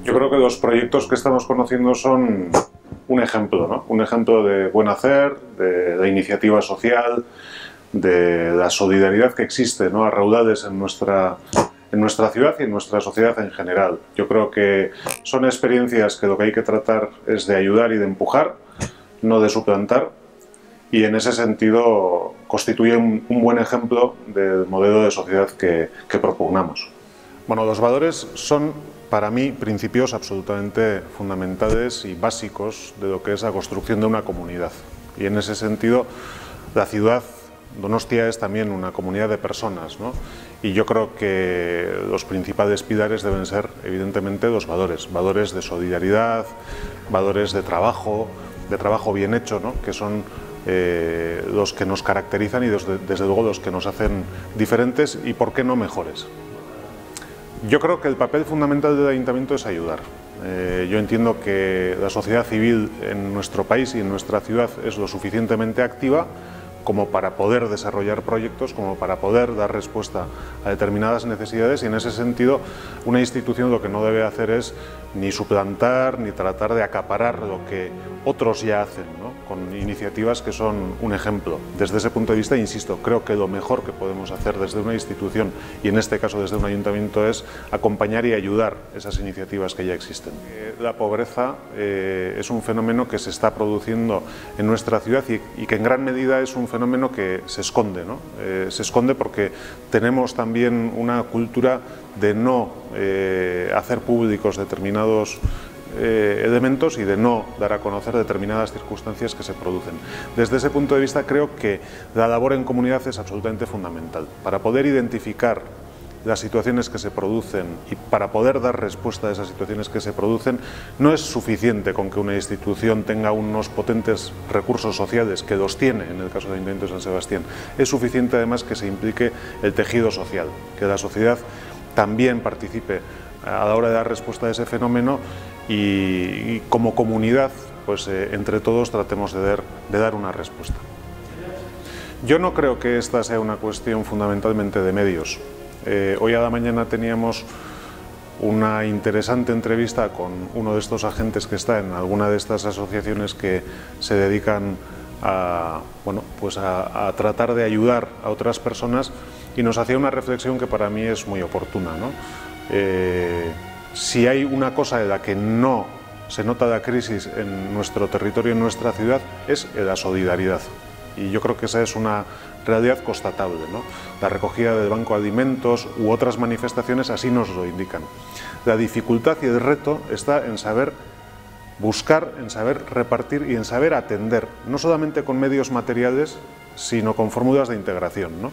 Yo creo que los proyectos que estamos conociendo son un ejemplo, ¿no? Un ejemplo de buen hacer, de iniciativa social, de la solidaridad que existe, ¿no? A raudales en nuestra ciudad y en nuestra sociedad en general. Yo creo que son experiencias que lo que hay que tratar es de ayudar y de empujar, no de suplantar, y en ese sentido constituyen un buen ejemplo del modelo de sociedad que propugnamos. Bueno, los valores son, para mí, principios absolutamente fundamentales y básicos de lo que es la construcción de una comunidad. Y en ese sentido, la ciudad, Donostia, es también una comunidad de personas, ¿no? Y yo creo que los principales pilares deben ser, evidentemente, los valores. Valores de solidaridad, valores de trabajo bien hecho, ¿no? Que son los que nos caracterizan y desde luego los que nos hacen diferentes y, ¿por qué no, mejores? Yo creo que el papel fundamental del ayuntamiento es ayudar. Yo entiendo que la sociedad civil en nuestro país y en nuestra ciudad es lo suficientemente activa como para poder desarrollar proyectos, como para poder dar respuesta a determinadas necesidades, y en ese sentido una institución lo que no debe hacer es ni suplantar ni tratar de acaparar lo que otros ya hacen, ¿no? Con iniciativas que son un ejemplo. Desde ese punto de vista, insisto, creo que lo mejor que podemos hacer desde una institución, y en este caso desde un ayuntamiento, es acompañar y ayudar esas iniciativas que ya existen. La pobreza es un fenómeno que se está produciendo en nuestra ciudad y que en gran medida es un fenómeno que se esconde, ¿no? Se esconde porque tenemos también una cultura de no hacer públicos determinados elementos y de no dar a conocer determinadas circunstancias que se producen. Desde ese punto de vista, creo que la labor en comunidad es absolutamente fundamental para poder identificar las situaciones que se producen y para poder dar respuesta a esas situaciones que se producen. No es suficiente con que una institución tenga unos potentes recursos sociales, que los tiene en el caso del Ayuntamiento de San Sebastián. Es suficiente además que se implique el tejido social, que la sociedad también participe a la hora de dar respuesta a ese fenómeno y como comunidad, pues entre todos tratemos de dar una respuesta. Yo no creo que esta sea una cuestión fundamentalmente de medios. Hoy a la mañana teníamos una interesante entrevista con uno de estos agentes que está en alguna de estas asociaciones que se dedican a tratar de ayudar a otras personas, y nos hacía una reflexión que para mí es muy oportuna, ¿no? Si hay una cosa de la que no se nota la crisis en nuestro territorio, en nuestra ciudad, es la solidaridad. Y yo creo que esa es una realidad constatable, ¿no? La recogida del banco de alimentos u otras manifestaciones así nos lo indican. La dificultad y el reto está en saber buscar, en saber repartir y en saber atender, no solamente con medios materiales, sino con fórmulas de integración, ¿no?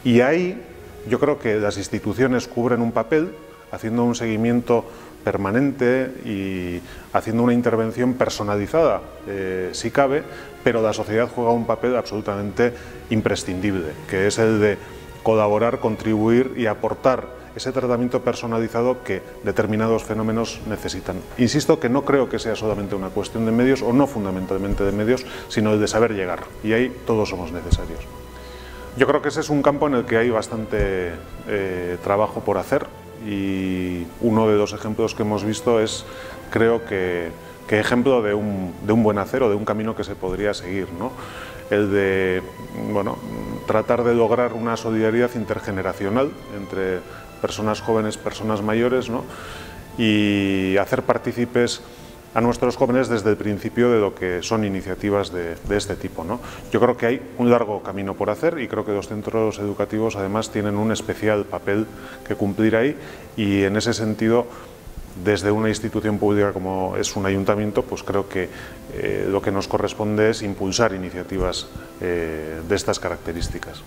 Y ahí yo creo que las instituciones cubren un papel, haciendo un seguimiento permanente y haciendo una intervención personalizada, si cabe, pero la sociedad juega un papel absolutamente imprescindible, que es el de colaborar, contribuir y aportar ese tratamiento personalizado que determinados fenómenos necesitan. Insisto que no creo que sea solamente una cuestión de medios, o no fundamentalmente de medios, sino el de saber llegar, y ahí todos somos necesarios. Yo creo que ese es un campo en el que hay bastante trabajo por hacer, y uno de los ejemplos que hemos visto es, creo que ejemplo de un buen hacer o de un camino que se podría seguir, ¿no? El de tratar de lograr una solidaridad intergeneracional entre personas jóvenes, personas mayores, ¿no? Y hacer partícipes a nuestros jóvenes desde el principio de lo que son iniciativas de este tipo, ¿no? Yo creo que hay un largo camino por hacer, y creo que los centros educativos además tienen un especial papel que cumplir ahí, y en ese sentido, desde una institución pública como es un ayuntamiento, pues creo que lo que nos corresponde es impulsar iniciativas de estas características.